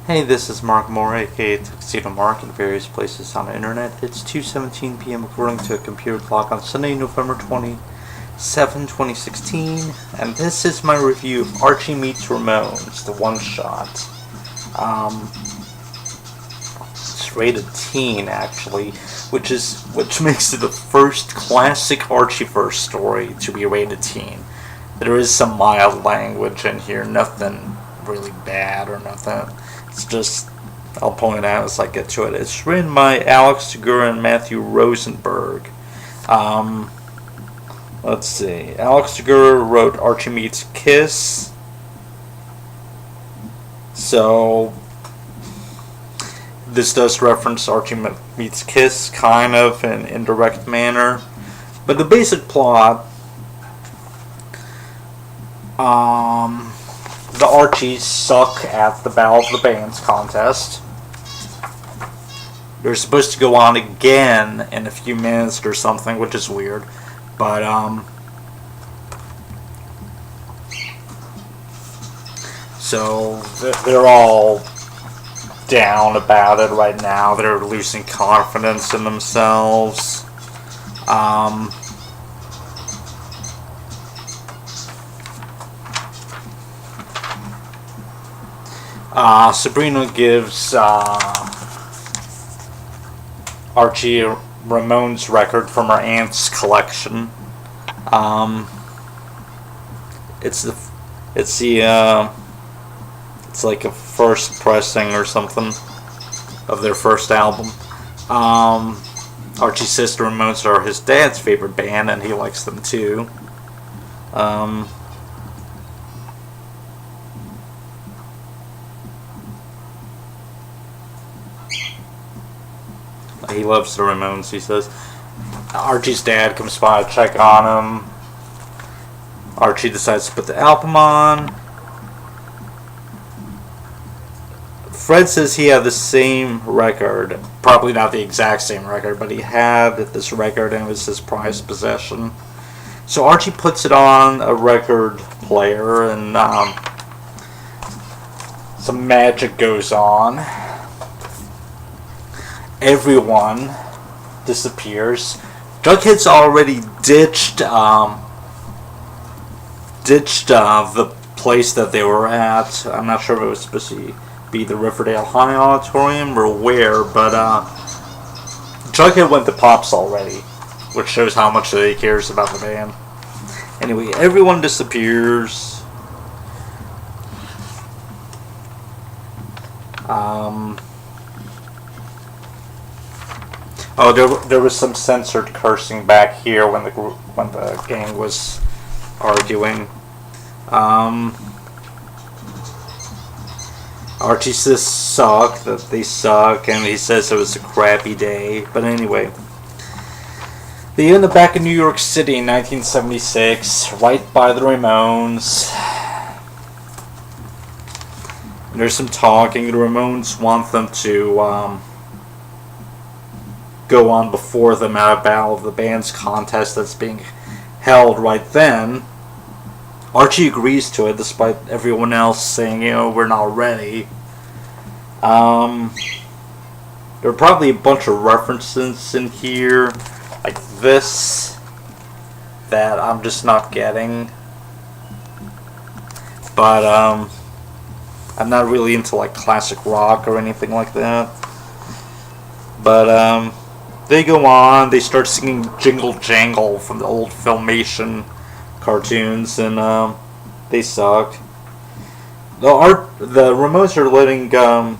Hey, this is Mark Moore, aka Tuxedo Mark, in various places on the internet. It's 2:17 p.m. according to a computer clock on Sunday, November 27, 2016, and this is my review of Archie Meets Ramones, the one-shot. It's rated teen, actually, which makes it the first classic Archieverse story to be rated teen. There is some mild language in here, nothing really bad or nothing. It's just, I'll point it out as I get to it. It's written by Alex Segura and Matthew Rosenberg. Let's see. Alex Segura wrote Archie Meets Kiss. So, this does reference Archie Meets Kiss, kind of, in an indirect manner. But the basic plot, the Archies suck at the Battle of the Bands contest. They're supposed to go on again in a few minutes or something, which is weird. But, so they're all down about it right now. They're losing confidence in themselves. Sabrina gives Archie a Ramones record from her aunt's collection. It's like a first pressing or something of their first album. Archie says the Ramones are his dad's favorite band, and he likes them too. He loves the Ramones, he says. Archie's dad comes by to check on him. Archie decides to put the album on. Fred says he had the same record. Probably not the exact same record, but he had this record and it was his prized possession. So Archie puts it on a record player and some magic goes on. Everyone disappears. Jughead's already ditched the place that they were at. I'm not sure if it was supposed to be the Riverdale High Auditorium or where, but Jughead went to Pops already, which shows how much he cares about the band. Anyway, everyone disappears. Oh, there was some censored cursing back here when the gang was arguing. Archie says that they suck, and he says it was a crappy day. But anyway, they end up back in New York City in 1976, right by the Ramones. And there's some talking. The Ramones want them to go on before them at a Battle of the Bands contest that's being held right then. Archie agrees to it despite everyone else saying, we're not ready. There are probably a bunch of references in here like this that I'm just not getting. But I'm not really into like classic rock or anything like that. But they go on, they start singing Jingle Jangle from the old Filmation cartoons, and they suck. The Ramones are letting the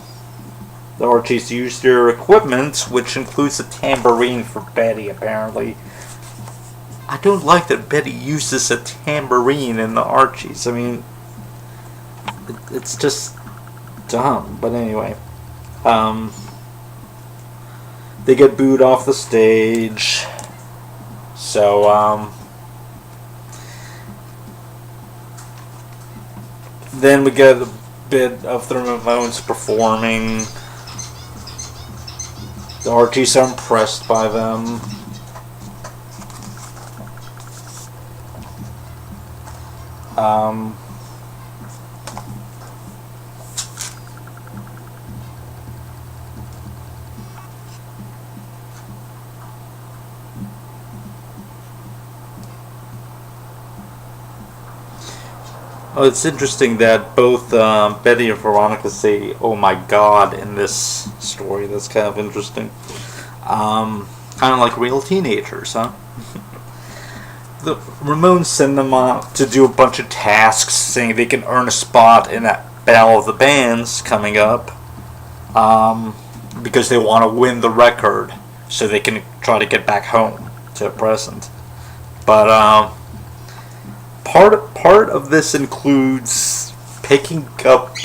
Archies use their equipment, which includes a tambourine for Betty, apparently. I don't like that Betty uses a tambourine in the Archies. I mean, it's just dumb, but anyway. They get booed off the stage. So, then we get a bit of the Ramones performing. The Archies are impressed by them. Oh, it's interesting that both Betty and Veronica say, "Oh my God," in this story. That's kind of interesting. Kind of like real teenagers, huh? The Ramones send them to do a bunch of tasks, saying they can earn a spot in that Battle of the Bands coming up, because they want to win the record, so they can try to get back home to present. But part of this includes picking up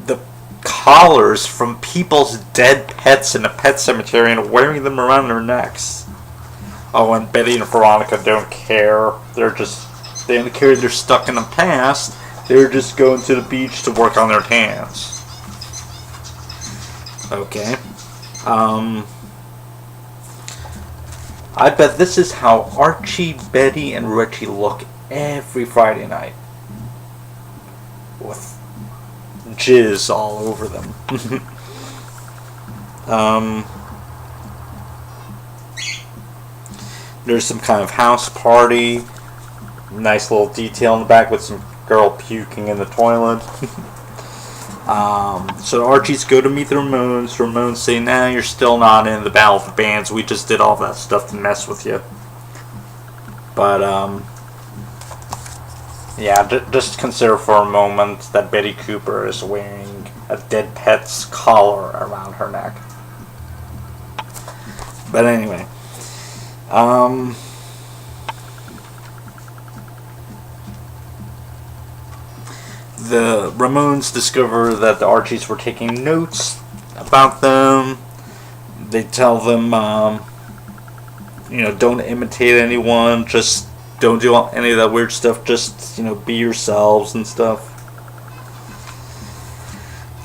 the collars from people's dead pets in a pet cemetery and wearing them around their necks. Oh, and Betty and Veronica don't care. They don't care. They're stuck in the past. They're just going to the beach to work on their tans. Okay. I bet this is how Archie, Betty, and Richie look every Friday night. With jizz all over them. There's some kind of house party. Nice little detail in the back with some girl puking in the toilet. So the Archies go to meet the Ramones. The Ramones say, "Nah, you're still not in the Battle of the Bands. We just did all that stuff to mess with you." But, yeah, just consider for a moment that Betty Cooper is wearing a dead pet's collar around her neck. But anyway. The Ramones discover that the Archies were taking notes about them. They tell them, don't imitate anyone, just don't do any of that weird stuff, just, be yourselves and stuff.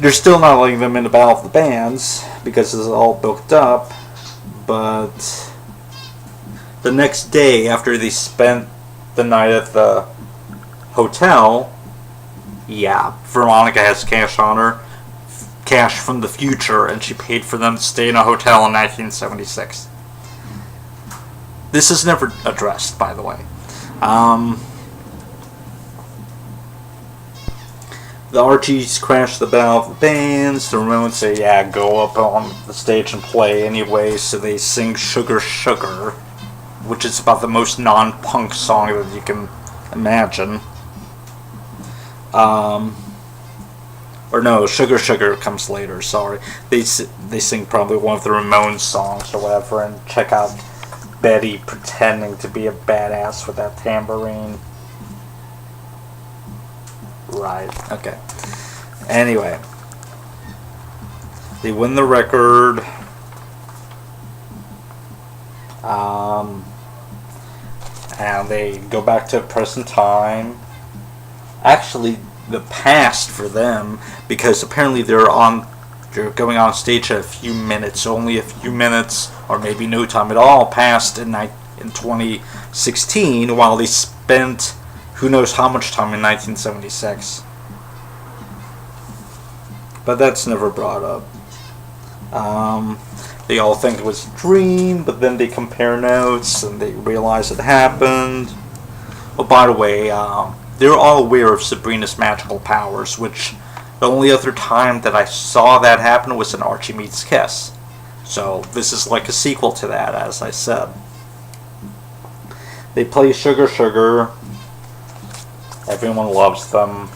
They're still not letting them in the Battle of the Bands, because it's all booked up, but the next day, after they spent the night at the hotel, yeah, Veronica has cash on her, cash from the future, and she paid for them to stay in a hotel in 1976. This is never addressed, by the way. The Archies crash the Battle of the Bands. The Ramones say, "Yeah, go up on the stage and play anyway." So they sing "Sugar Sugar," which is about the most non-punk song that you can imagine. Or no, "Sugar Sugar" comes later, sorry. They sing probably one of the Ramones songs or whatever, and check out Betty pretending to be a badass with that tambourine. Right, okay. Anyway. They win the record. And they go back to present time. Actually, the past for them, because apparently they're going on stage at a few minutes, only a few minutes, or maybe no time at all passed in 2016, while they spent who knows how much time in 1976. But that's never brought up. They all think it was a dream, but then they compare notes and they realize it happened. Oh, by the way, they're all aware of Sabrina's magical powers, which the only other time that I saw that happen was in Archie Meets Kiss. So this is like a sequel to that, as I said. They play "Sugar Sugar." Everyone loves them.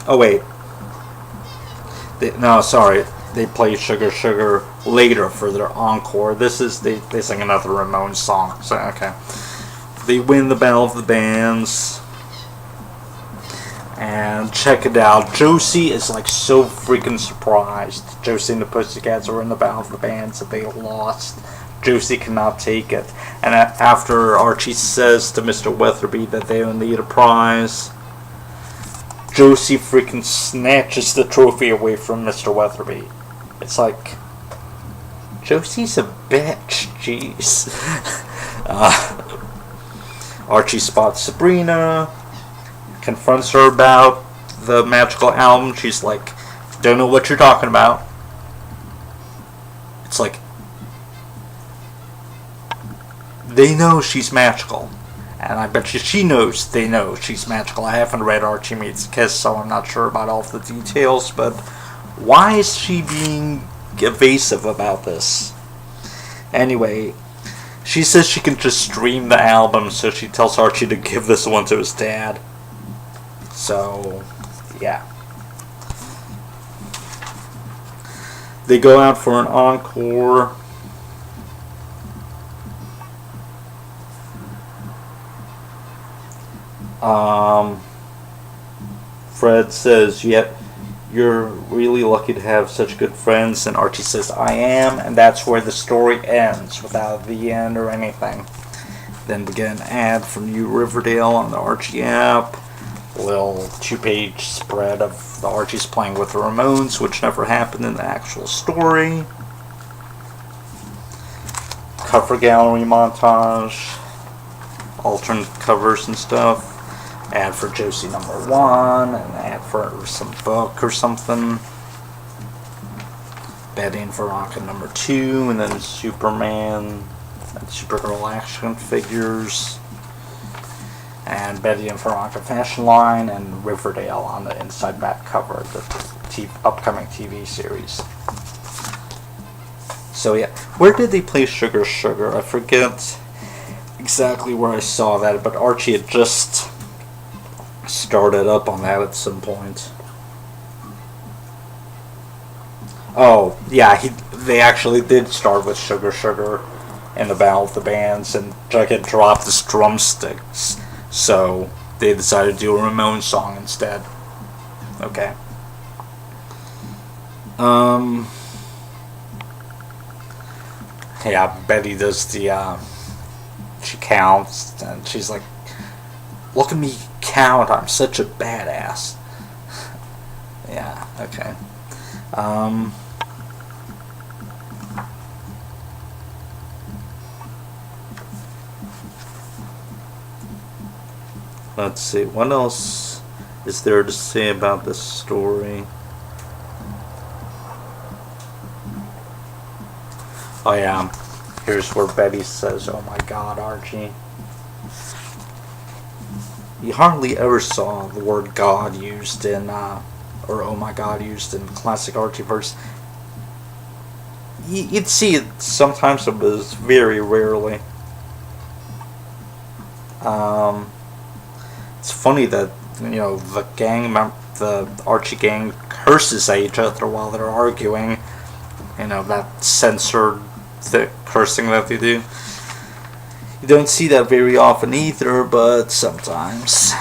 Oh wait. They play "Sugar Sugar" later for their encore. They sing another Ramones song. So okay. They win the Battle of the Bands. And check it out. Josie is like so freaking surprised. Josie and the Pussycats were in the Battle of the Bands and they lost. Josie cannot take it. And after Archie says to Mr. Weatherby that they don't need a prize, Josie freaking snatches the trophy away from Mr. Weatherby. It's like, Josie's a bitch, jeez. Archie spots Sabrina, confronts her about the magical album. She's like, "Don't know what you're talking about." It's like, they know she's magical. And I bet you she knows they know she's magical. I haven't read Archie Meets Kiss, so I'm not sure about all of the details, but why is she being evasive about this? Anyway, she says she can just stream the album, so she tells Archie to give this one to his dad. So, yeah. They go out for an encore. Fred says, "Yet you're really lucky to have such good friends," and Archie says, "I am," and that's where the story ends, without the end or anything. Then we get an ad from New Riverdale on the Archie app. A little 2-page spread of the Archies playing with the Ramones, which never happened in the actual story. Cover gallery montage, alternate covers and stuff. Ad for Josie #1, an ad for some book or something. Betty and Veronica #2, and then Superman and Supergirl action figures. And Betty and Veronica fashion line, and Riverdale on the inside back cover of the upcoming TV series. So yeah, where did they play Sugar Sugar? I forget exactly where I saw that, but Archie had just started up on that at some point. Oh, yeah, they actually did start with Sugar Sugar in the Battle of the Bands, and Jughead dropped his drumsticks, so they decided to do a Ramones song instead. Okay. Yeah, Betty does the, she counts, and she's like, "Look at me count, I'm such a badass." Yeah, okay. Let's see, what else is there to say about this story? Oh yeah, here's where Betty says, "Oh my God, Archie." You hardly ever saw the word God used in, or "oh my God" used in classic Archieverse. You'd see it sometimes, but it was very rarely. It's funny that, the Archie gang curses at each other while they're arguing. That censored the cursing that they do. You don't see that very often either, but sometimes.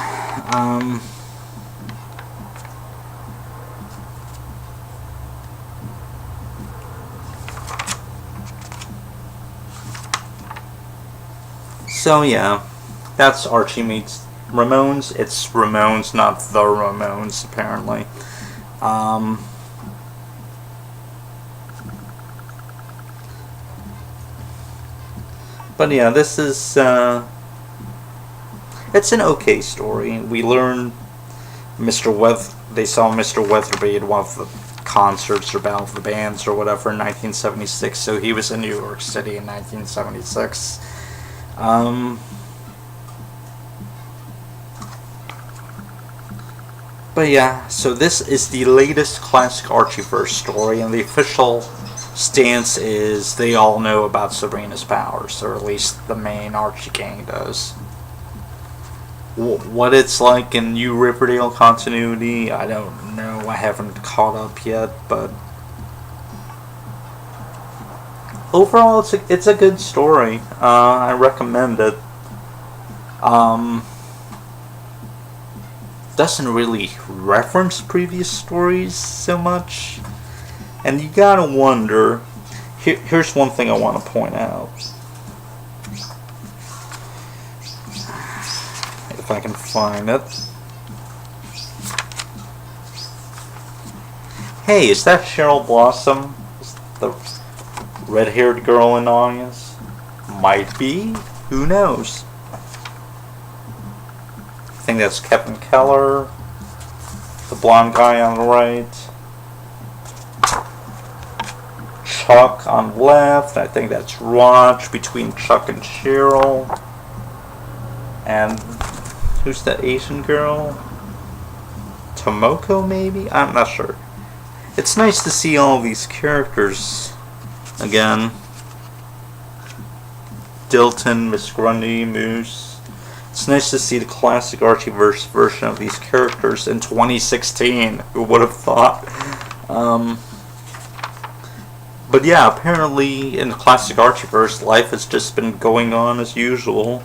So yeah, that's Archie Meets Ramones. It's Ramones, not the Ramones, apparently. But yeah, this is, it's an okay story. We learn they saw Mr. Weatherby at one of the concerts or Battle of the Bands or whatever in 1976, so he was in New York City in 1976. But yeah, so this is the latest classic Archieverse story, and the official stance is they all know about Sabrina's powers, or at least the main Archie gang does. What it's like in New Riverdale continuity, I don't know. I haven't caught up yet, but overall, it's a good story. I recommend it. Doesn't really reference previous stories so much, and you gotta wonder. Here's one thing I want to point out. If I can find it. Hey, is that Cheryl Blossom? Is the red-haired girl in the audience? Might be. Who knows? I think that's Kevin Keller, the blonde guy on the right. talk on left. I think that's Raj between Chuck and Cheryl. And who's the Asian girl? Tomoko, maybe? I'm not sure. It's nice to see all these characters again. Dilton, Miss Grundy, Moose. It's nice to see the classic Archieverse version of these characters in 2016. Who would have thought? But yeah, apparently in the classic Archieverse, life has just been going on as usual.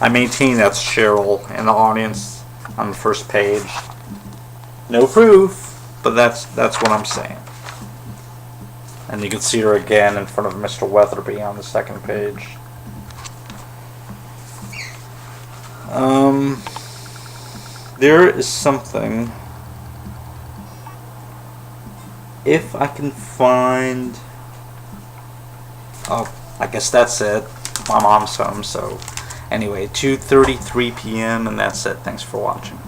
I maintain that's Cheryl in the audience on the first page. No proof, but that's what I'm saying. And you can see her again in front of Mr. Weatherby on the second page. There is something. If I can find... Oh, I guess that's it. My mom's home, so... Anyway, 2:33 p.m. and that's it. Thanks for watching.